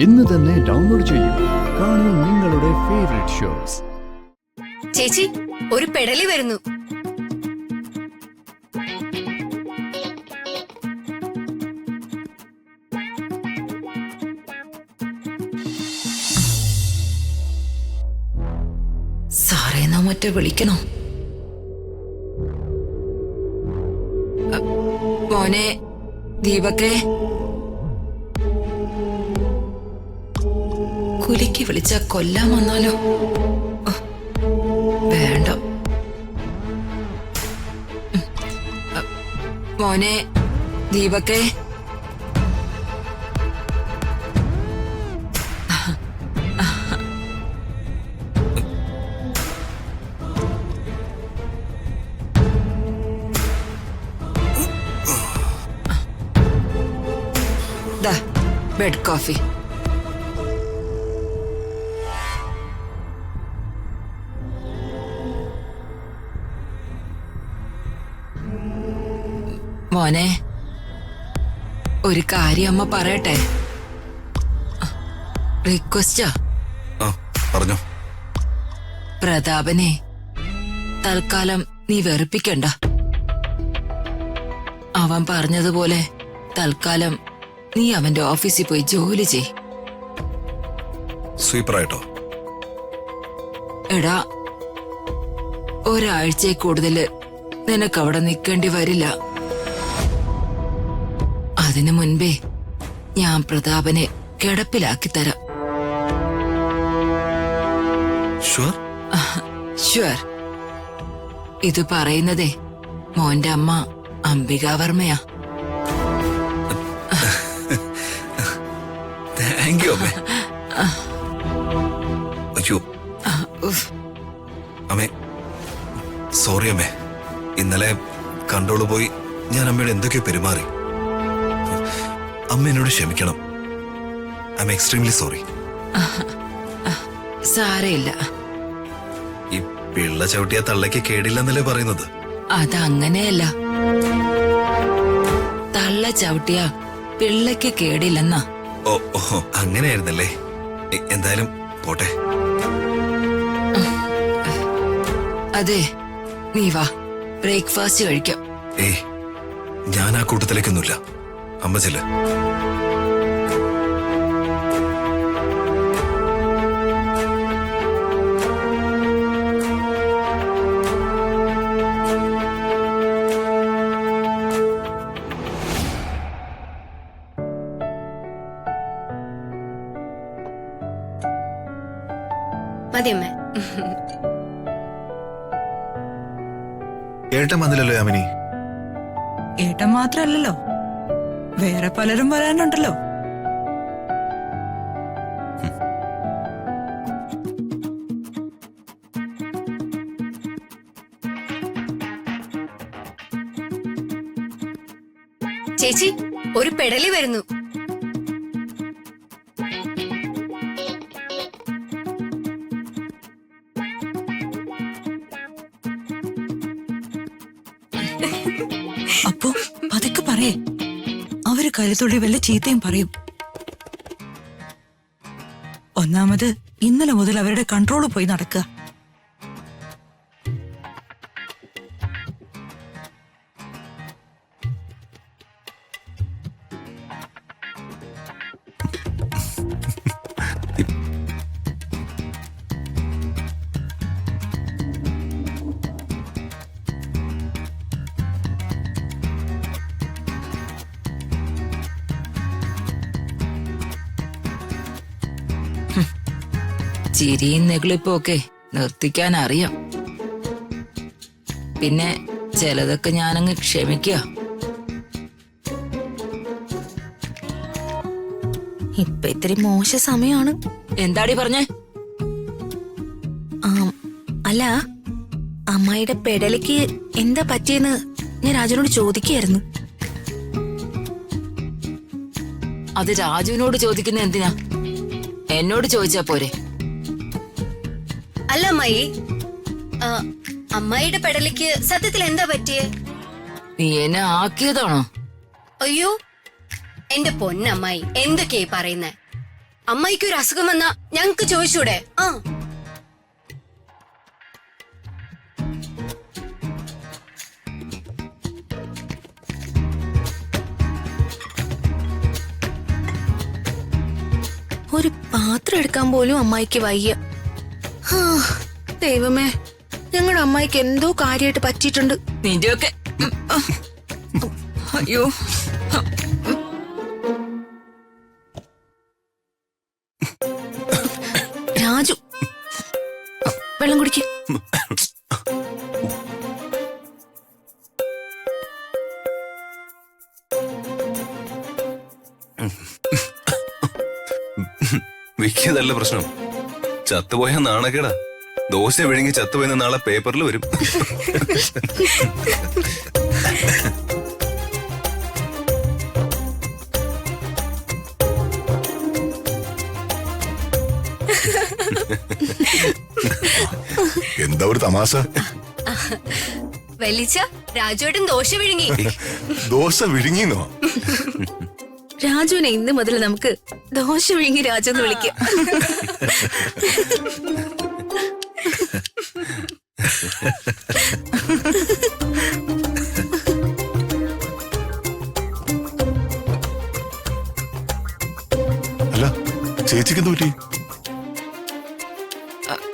ഇന്ന് തന്നെ ഡൗൺലോഡ് ചെയ്യൂ. കാണൂ നിങ്ങളുടെ ഫേവറേറ്റ് ഷോസ്. ചേച്ചി, ഒരു പെടലി വരുന്നു. സാറേന്നാ മറ്റോ വിളിക്കണോ? മോനെ ദീപക്കെ, കുലിക്ക് വിളിച്ച കൊല്ലാൻ വന്നാലോ? വേണ്ട. മോനെ ദീപക്കെ, ബെഡ് കോഫി. മോനെ, ഒരു കാര്യം അമ്മ പറയട്ടെ. റിക്വസ്റ്റാ. പറഞ്ഞോ. പ്രതാപനെ തൽക്കാലം നീ വെറുപ്പിക്കണ്ട. അവൻ പറഞ്ഞതുപോലെ തൽക്കാലം നീ അവന്റെ ഓഫീസിൽ പോയി ജോലി ചെയ്. സ്വീപ്പറായിട്ടോ? എടാ, ഒരാഴ്ചയിൽ കൂടുതല് നിനക്ക് അവിടെ നിൽക്കേണ്ടി വരില്ല. അതിനു മുൻപേ ഞാൻ പ്രതാപനെ കിടപ്പിലാക്കി തരാം. ഷുവർ. ഇത് പറയുന്നതേ മോന്റെ അമ്മ അംബികാവർമ്മയാ. താങ്ക് യു അമ്മേ. അയ്യോ അമ്മേ, സോറി അമ്മേ. ഇന്നലെ കൺട്രോള് പോയി ഞാൻ അമ്മയുടെ എന്തൊക്കെയോ പെരുമാറി. അമ്മ എന്നോട് ക്ഷമിക്കണം. I'm extremely sorry. സാരയില്ല. ഈ പിള്ള ചവിട്ടിയ തള്ളയ്ക്ക് കേടില്ലെന്നല്ലേ പറയുന്നത്? അതങ്ങനെയല്ല. തള്ള ചവിട്ടിയ പിള്ളയ്ക്ക് കേടില്ലെന്നാ. ഓ ഓ, അങ്ങനെയായിരുന്നല്ലേ. എന്തായാലും പോട്ടെ. അതെ, നീ വാ, ബ്രേക്ക്ഫാസ്റ്റ് കഴിക്കാം. ഏയ്, ഞാൻ ആ കൂട്ടത്തിലേക്കൊന്നുമില്ല. അമ്മ ചെല്ല്. മതിയമ്മേ. ഏട്ടൻ വന്നില്ലല്ലോ യാമിനി? ഏട്ടൻ മാത്രല്ലല്ലോ, വേറെ പലരും വരാനുണ്ടല്ലോ. ചേച്ചി, ഒരു പെടലി വരുന്നു. അപ്പോ പതുക്കെ പറയേ, അവര് കരുത്തുള്ളി വല്ല ചീത്തയും പറയും. ഒന്നാമത് ഇന്നലെ മുതൽ അവരുടെ കൺട്രോള് പോയി നടക്കുക. ചിരിയും നെഗളിപ്പൊക്കെ നിർത്തിക്കാൻ അറിയാം. പിന്നെ ചിലതൊക്കെ ഞാനങ്ങ് ക്ഷമിക്കുക. ഇപ്പൊ ഇത്തിരി മോശ സമയമാണ്. എന്താടി പറഞ്ഞേ? അല്ല, അമ്മായിയുടെ പെടലിക്ക് എന്താ പറ്റിയെന്ന് ഞാൻ രാജുവിനോട് ചോദിക്കുകയായിരുന്നു. അത് രാജുവിനോട് ചോദിക്കുന്ന എന്തിനാ? എന്നോട് ചോദിച്ചാ പോരെ? അല്ല അമ്മായി, അമ്മായിയുടെ പെടലിക്ക് സത്യത്തിൽ എന്താ പറ്റിയേ? നീ എന്നെ ആക്കിയതാണോ? അയ്യോ, എന്റെ പൊന്നമ്മായി എന്തൊക്കെയായി പറയുന്നേ? അമ്മായിക്ക് ഒരു അസുഖം വന്നാ ഞങ്ങക്ക് ചോദിച്ചൂടെ? ആ ഒരു പാത്രം എടുക്കാൻ പോലും അമ്മായിക്ക് വയ്യ. ഹാ, ദൈവമേ, ഞങ്ങളുടെ അമ്മായിക്ക് എന്തോ കാര്യമായിട്ട് പറ്റിയിട്ടുണ്ട്. നിന്റെയൊക്കെ അയ്യോ. രാജു, വെള്ളം കുടിക്ക്. വിക്കിയതല്ല പ്രശ്നം, ചത്തുപോയ നാണക്കേടാ. ദോശ വിഴുങ്ങി ചത്തുപോയെന്ന് നാളെ പേപ്പറിൽ വരും. എന്താ ഒരു തമാശ? വലിച്ച രാജുവേട്ടൻ ദോശ വിഴുങ്ങി. ദോശ വിഴുങ്ങിന്നോ? രാജുവിനെ ഇന്ന് മുതൽ നമുക്ക് ദോശ വിഴുങ്ങി രാജു എന്ന് വിളിക്കാം. അല്ല, ചേച്ചിക്ക് എന്ത് പറ്റി?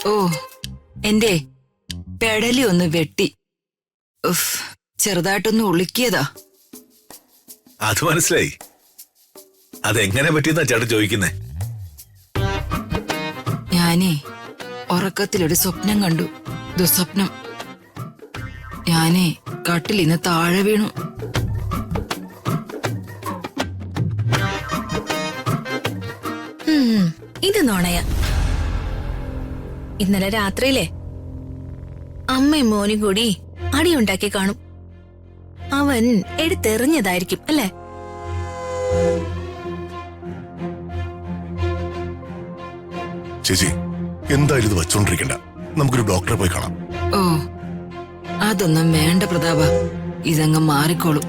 ഓ, എന്റെ പെടലി ഒന്ന് വെട്ടി. ഉഫ്, ചെറുതായിട്ടൊന്ന് ഉളുക്കിയതാ. അത് മനസ്സിലായി. അതെങ്ങനെ പറ്റിയെന്നാ ചേട്ടൻ ചോദിക്കുന്നേ? ഞാനേ ഉറക്കത്തിലൊരു സ്വപ്നം കണ്ടു. ദുസ്വപ്നം. ഞാനേ കട്ടിലിന്ന് താഴെ വീണു. ഇത് നുണയാ. ഇന്നലെ രാത്രിയിലെ അമ്മയും മോനും കൂടി അടിയുണ്ടാക്കി കാണും. അവൻ എടുത്തെറിഞ്ഞതായിരിക്കും അല്ലേ? ചേച്ചി, എന്തായാലും ഇത് വച്ചോണ്ടിരിക്കണ്ട. നമുക്കൊരു ഡോക്ടറെ പോയി കാണാം. ഓ, അതൊന്നും വേണ്ട പ്രതാപ, ഇതങ്ങ് മാറിക്കോളും.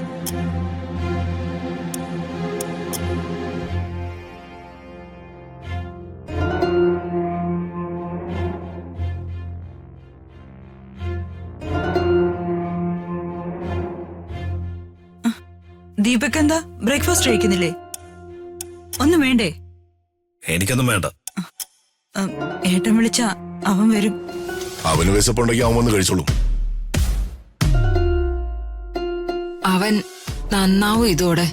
ദീപക് എന്താ ബ്രേക്ക്ഫാസ്റ്റ് കഴിക്കുന്നില്ലേ? ഒന്നും വേണ്ടേ? എനിക്കൊന്നും വേണ്ട. ഏട്ടൻ വിളിച്ച അവൻ വരും. അവന് വിശപ്പുണ്ടെങ്കിൽ അവൻ വന്ന് കഴിച്ചോളൂ. അവൻ നന്നാവും ഇതോടെ.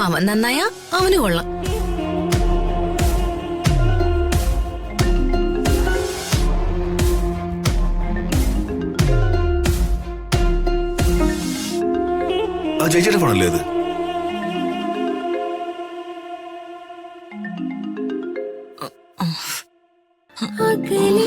അവൻ നന്നായാ അവന് കൊള്ളാം. ആ ചേച്ചിയുടെ ഫോണല്ലേ അത്? അകലെ